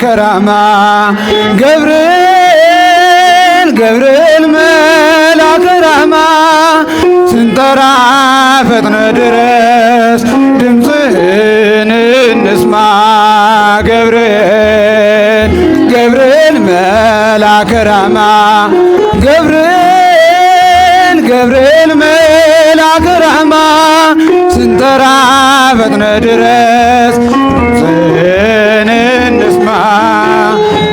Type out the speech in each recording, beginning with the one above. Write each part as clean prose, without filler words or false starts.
መላከ ራማ ገብርኤል መላከ ራማ ስንጠራ ፈጥነ ድረስ ድምፅህን እንስማ ገብርኤል መላከ ራማ ገብርኤል መላከ ራማ ስንጠራ ፈጥነ ድረስ ድምፅህን እንስማ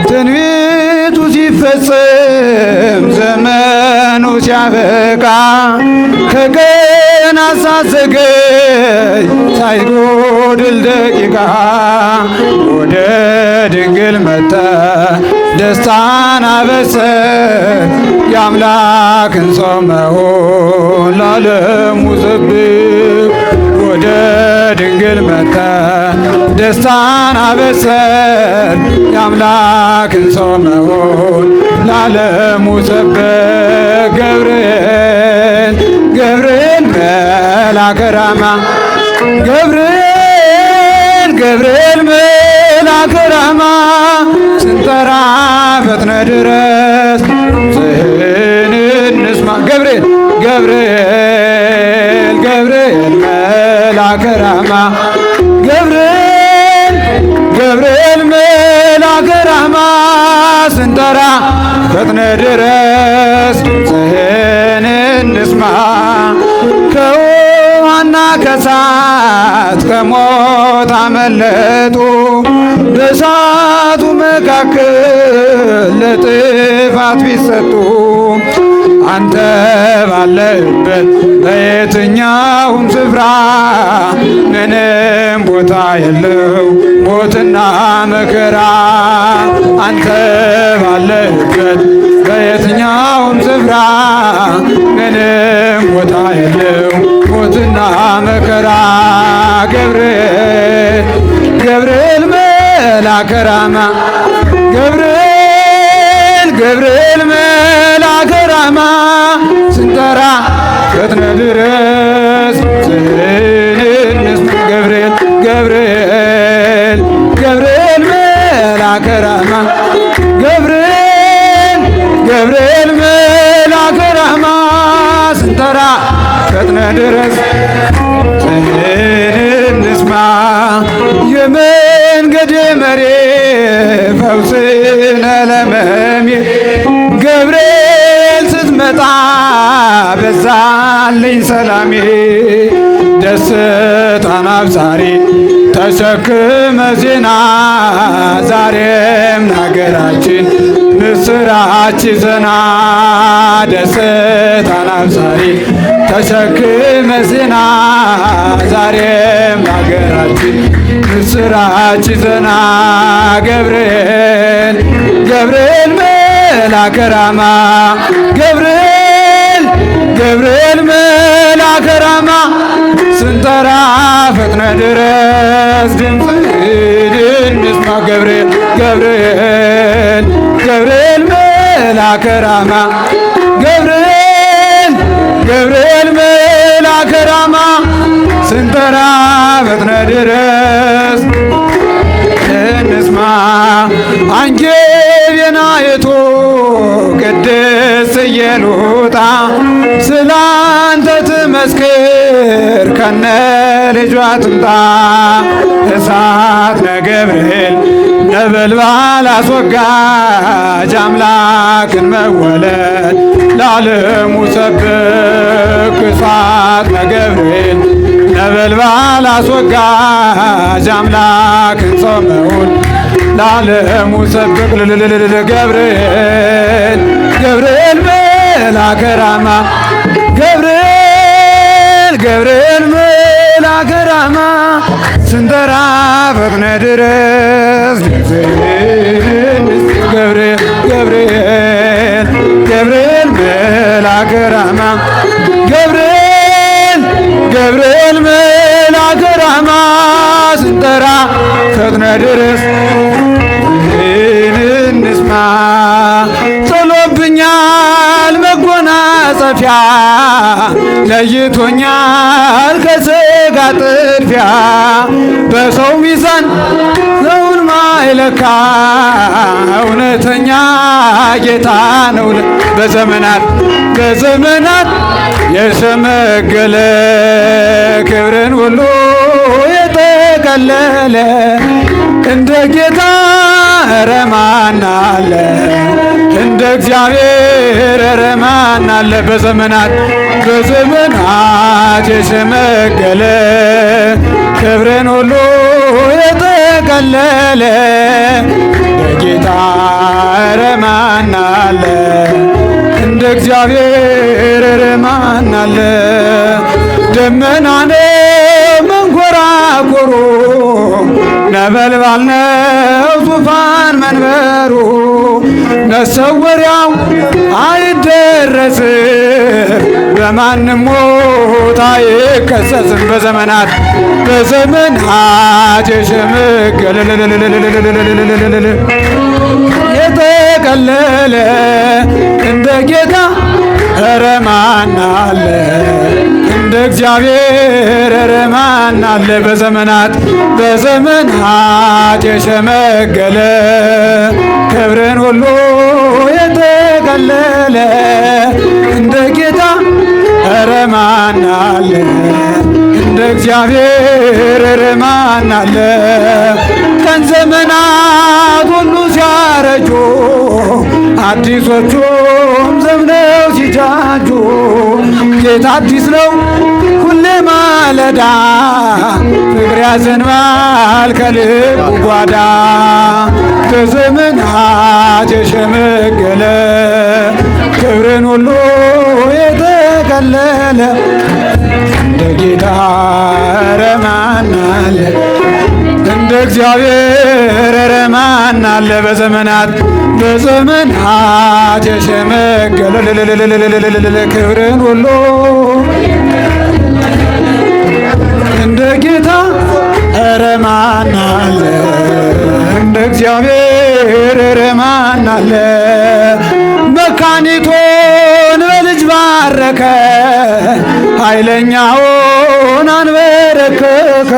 ትንቢቱ ሲፈጽም ዘመኑ ሲያበቃ ከቀናት ሳትዘገይ ሳይጎድል ደቂቃ ወደ ድንግል መጥተህ ደስታን አበሰር የአምላክን ሰው መሆን ለዓለሙ ስብክ ወደ ድንግል መጥተህ ደስታን አበሰር የአምላክን ሰው መሆን ለዓለሙ ሰብክ ገብርኤል መላከ ራማ ገብርኤል መላከ ራማ ስንጠራ ፈጥነ ድረስ ድምፅህን እንስማ ገብርኤል መላከ ራማ ገብርኤል መላከ ራማ ስንጠራ ፈጥነ ድረስ ድምፅህን እንስማ ከውሃና ከእሳት ከሞት አመለጡ በእሳቱ መካከል ለጥፋት ቢሰጡ አንተ ባለህበት በየትኛውም ስፍራ ምንም ቦታ የለው ሞትና መከራ አንተ ባለህበት በየትኛውም ስፍራ ምንም ቦታ የለው ሞትና መከራ ገብርኤል መላከ ራማ ገብርኤል መላከ ራማ ስንጠራ ፈጥነ ድረስ ድምፅህን እንስማ ገብርኤል መላከ ራማ ገብርኤል መላከ ራማ ስንጠራ ፈጥነ ድረስ ድምፅህን እንስማ የመንገዴ መሪ ፈውስነ ለሕመሜ ገብርኤል ስትመጣ በዛልኝ ሰላሜ ደስታን አብሳሪ ተሸክመ ዜና ዛሬም ናገራችን ምስራች ይዘና ደስታን አብሳሪ ተሸክመ ዜና ዛሬም ናገራችን ምስራች ይዘና ገብርኤል መላከ ራማ ገብርኤል መላከ ራማ ስንጠራ ፈጥነ ድረስ ድምፅህን እንስማ ገብርኤል መላከ ራማ ገብርኤል መላከ ራማ ስንጠራ ፈጥነ ድረስ እንስማ አንጌቤናይቱ ቅድስት ኢየሉጣ ስላንተ ትመስክር ከነ ልጇ ትምጣ እሳት ነገብርኤል ነበልባል አስወጋጅ አምላክን መወለድ ለዓለሙ ሰብክ እሳት ነገብርኤል ነበልባል አስወጋጅ አምላክን ሰው መሆን ለዓለሙ ሰብክ ገብርኤል መላከ ራማ ገብርኤል መላከ ራማ ስንጠራ ፈጥነ ድረስ ገብርኤል መላከ ራማ ገብርኤል መላከ ራማ ስንጠራ ፈጥነ ድረስ እንስማ። 'ጸፊያ ለይቶኛል ከሥጋ ጥድፊያ በሰው ሚዛን ሰውን ማይለካ እውነተኛ ጌታ ነው በዘመናት የሸመገለ ክብርን ሁሉ የጠቀለለ እንደ ጌታ ኧረ ማን አለ? እንደ እግዚአብሔር ኧረ ማን አለ? በዘመናት የሸመገለ ክብርን ሁሉ የጠቀለለ እንደ ጌታ ኧረ ማን አለ? እንደ እግዚአብሔር ኧረ ማን አለ? ደመና ነው መንኮራኩሩ ነበልባል ነው ዙፋን መንበሩ መሰወሪያው አይደረስም በማንም ሞት አይከሰስም። በዘመናት የሸመገለ የጠቀለለ እንደ ጌታ ኧረ ማን አለ? እንደ እግዚአብሔር ኧረ ማን አለ? በዘመናት የሸመገለ ክብርን ሁሉ የጠቀለለ እንደ ጌታ ኧረ ማን አለ? እንደ እግዚአብሔር ኧረ ማን አለ? ቀን ዘመናት ሁሉ ሲያረጁ አዲሶቹም ዘምነው ሲጃጁ ጌታ አዲስ ነው ሁሌ ማለዳ ፍቅር ያዘንባል ከልቡ ጓዳ በዘመናት የሸመገለ ክብርን ሁሉ የጠቀለለ እንደ ጌታ ኧረ ማን አለ? እንደ እግዚአብሔር ኧረ ማን አለ? በዘመናት የሸመገለ ክብርን ሁሉ እንደ ጌታ ኧረ ማን አለ? እንደ እግዚአብሔር ኧረ ማን አለ? መካኒቱን በልጅ ባረከ ኃይለኛውን አንበረከከ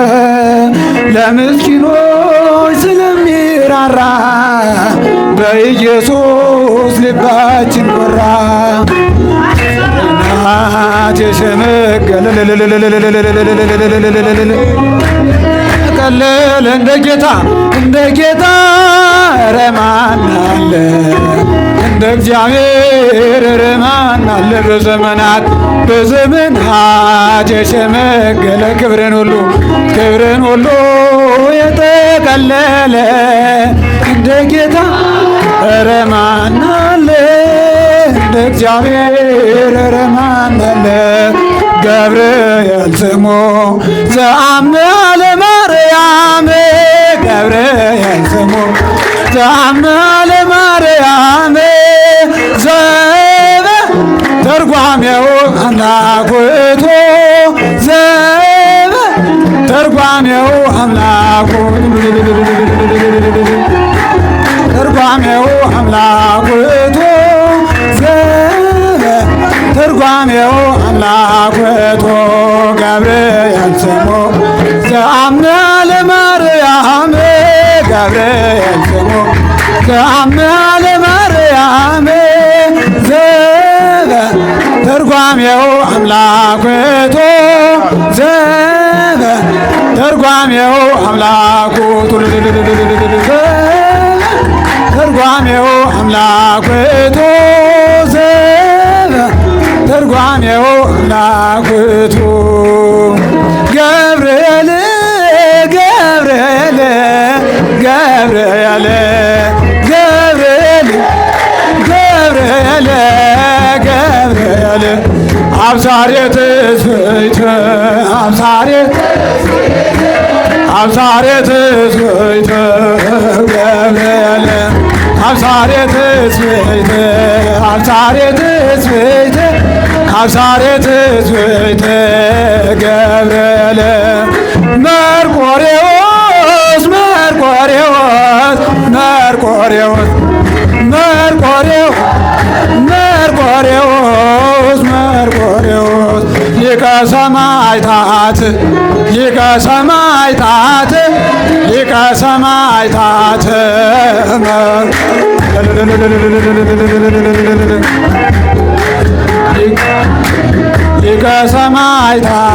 ለምስኪኖች ስለሚራራ በኢየሱስ ልባችን ኮራ። ናት የሸመገለ ቀለለ እንደ ጌታ ኧረ ማን አለ? እንደ እግዚአብሔር ኧረ ማን አለ? በዘመናት የሸመገለ ክብርን ሁሉ የጠቀለለ እንደ ጌታ ኧረ ማን አለ? እንደ እግዚአብሔር ኧረ ማን አለ? ገብርኤል ስሙ ዘአምነ ለማርያም ገብርኤል ስሙ ዘአምነ ለማርያም ዘበ ተርጓሜው አምላክ ውእቱ ዘበ ተርጓሜው አምላክ ውእቱ ዘበ ተርጓሜው አምላክ ውእቱ ገብርኤል ስሙ ዘአምነ ለማርያም ገብርኤል ስሙ ዘአምነ ለማርያም ዘበ ተርጓሜው አምላክ ውእቱ ዘበ ተርጓሜው አምላክ ተርጓሜው አምላክ ውእቱ ዘበ ተርጓሜው አምላክ ውእቱ ገብርኤል አብሳሬ ትስብእት አብሳሬ ትስብእት ገብርኤል አብሳሬ ትስብእት አብሳሬ ትስብእት ገብርኤል መርቆሬዎስ ሰማዕታት ሊቀ ሰማዕታት ሊቀ ሰማዕታት ሊቀ ሰማዕታት